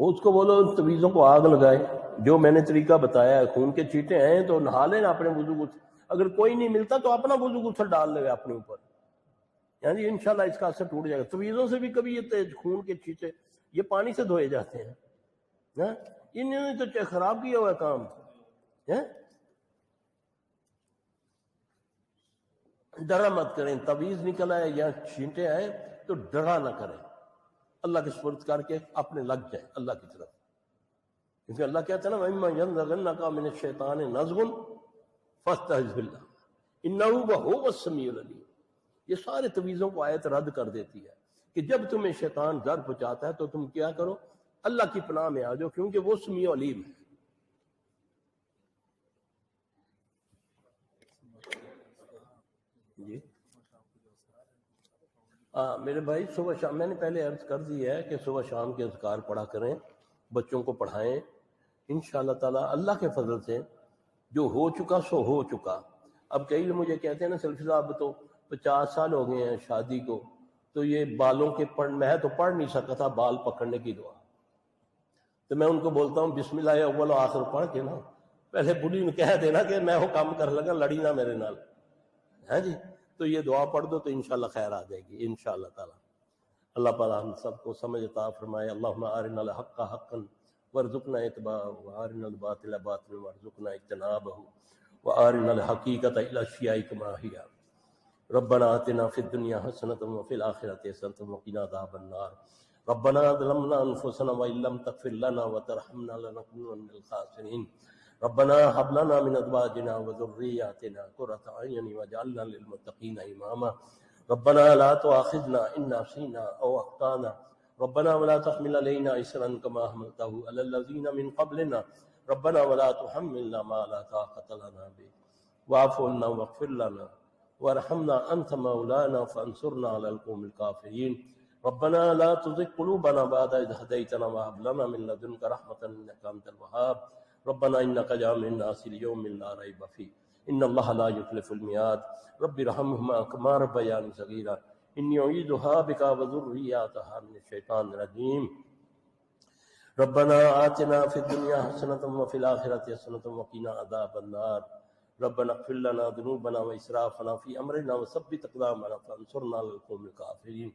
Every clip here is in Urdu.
اس کو بولو ان تویزوں کو آگ لگائے، جو میں نے طریقہ بتایا ہے، خون کے چیٹے ہیں تو نہا لینا اپنے وضو غسل، اگر کوئی نہیں ملتا تو اپنا وضو غسل ڈال لے اپنے اوپر، یعنی انشاءاللہ اس کا اثر ٹوٹ جائے گا۔ تویزوں سے بھی کبھی یہ خون کے چیٹے یہ پانی سے دھوئے جاتے ہیں، انہوں نے تو خراب کیا ہوا کام۔ ڈرا مت کریں، تویز نکل آئے یا چھینٹے آئے تو ڈرا نہ کریں، اللہ کے سپرد کر کے اپنے لگ جائیں اللہ کی طرف، کیونکہ اللہ کہتا ہے نا وَإِمَّا يَنزَغَنَّكَ مِنَ الشَّيْطَانِ نَزْغٌ فَاسْتَعِذْ بِاللَّهِ إِنَّهُ هُوَ السَّمِيعُ الْعَلِيمُ۔ یہ سارے تویزوں کو آیت رد کر دیتی ہے کہ جب تمہیں شیطان ضر پہنچاتا ہے تو تم کیا کرو، اللہ کی پناہ میں آ جاؤ، کیونکہ وہ سمیع علیم ہے۔ جی میرے بھائی، صبح شام میں نے پہلے عرض کر دی ہے کہ صبح شام کے اذکار پڑھا کریں، بچوں کو پڑھائیں، انشاءاللہ تعالی اللہ کے فضل سے جو ہو چکا سو ہو چکا۔ اب کئی لوگ مجھے کہتے ہیں نا سلفی صاحب تو 50 سال ہو گئے ہیں شادی کو، تو یہ بالوں کے میں تو پڑھ نہیں سکا تھا بال پکڑنے کی دعا، تو میں ان کو بولتا ہوں بسم اللہ اول و آخر پڑھ کے نا پہلے بڑھی نے کہہ دینا کہ میں وہ کام کر لگا، لڑی نہ میرے نال، ہے جی، تو یہ دعا پڑھ دو تو انشاءاللہ خیر آ جائے گی انشاءاللہ تعالی۔ اللہ تعالی ہم سب کو سمجھ عطا فرمائے۔ اللہم ارنا الحق حقا وارزقنا اتباعہ وارنا الباطل باطلا وارزقنا اجتنابہ وارنا الحقیقۃ الی الاشیاء کما ہی۔ ربنا آتنا فی الدنیا حسنۃ وفی الآخرۃ حسنۃ وقنا عذاب النار۔ ربنا ظلمنا انفسنا وان لم تغفر لنا وترحمنا لنکونن من الخاسرین۔ ربنا هب لنا من ازواجنا وذرياتنا قرة اعين واجعلنا للمتقين اماما۔ ربنا لا تؤاخذنا ان نسينا او اخطانا، ربنا ولا تحمل علينا اصرا كما حملته على الذين من قبلنا، ربنا ولا تحملنا ما لا طاقة لنا به، واعف عنا واغفر لنا وارحمنا انت مولانا فانصرنا على القوم الكافرين۔ ربنا لا تزغ قلوبنا بعد إذ هديتنا وهب لنا من لدنك رحمة انك انت الوهاب۔ ربنا انك جامع الناس ليوم لا ريب فيه ان الله لا يخلف الميعاد۔ رب ارحمهما كما ربياني صغيرا، اني اعيذها بك وذرياتها من الشيطان الرجيم۔ ربنا آتنا في الدنيا حسنة وفي الآخرة حسنة وقنا عذاب النار۔ ربنا اغفر لنا ذنوبنا وإسرافنا في أمرنا وثبت أقدامنا فانصرنا على القوم الكافرين۔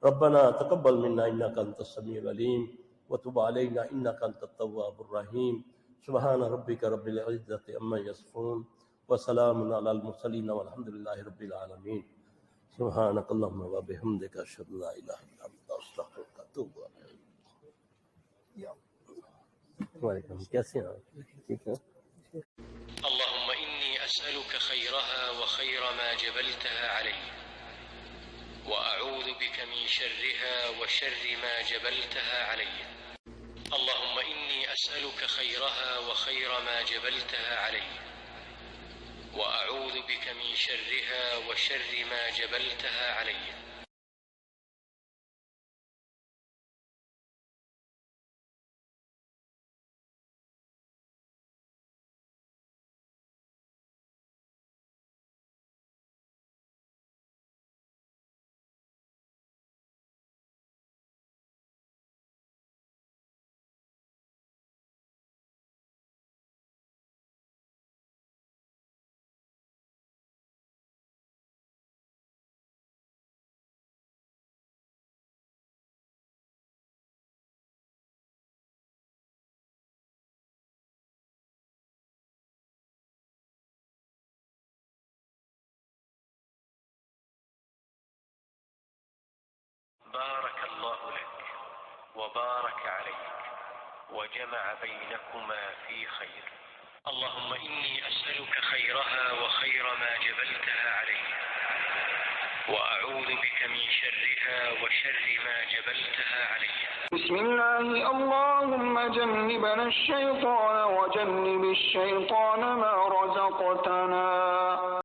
ربنا تقبل منا إنك أنت السميع العليم وتب علينا إنك أنت التواب الرحيم۔ سبحان ربك رب العزة عما يصفون وسلام على المرسلين والحمد لله رب العالمين۔ سبحانك اللهم وبحمدك أشهد أن لا إله إلا أنت أستغفرك وأتوب إليك۔ وعلیکم، کیسے ہیں آپ؟ ٹھیک ہے۔ اللهم إني أسألك خيرها وخير ما جبلتها عليه، وأعوذ بك من شرها وشر ما جبلتها عليه۔ اللهم إني أسألك خيرها وخير ما جبلتها عليه، وأعوذ بك من شرها وشر ما جبلتها عليه۔ بارك الله لك وبارك عليك وجمع بينكما في خير۔ اللهم إني أسألك خيرها وخير ما جبلتها عليه، وأعوذ بك من شرها وشر ما جبلتها عليه۔ بسم الله اللهم جنبنا الشيطان وجنب الشيطان ما رزقتنا۔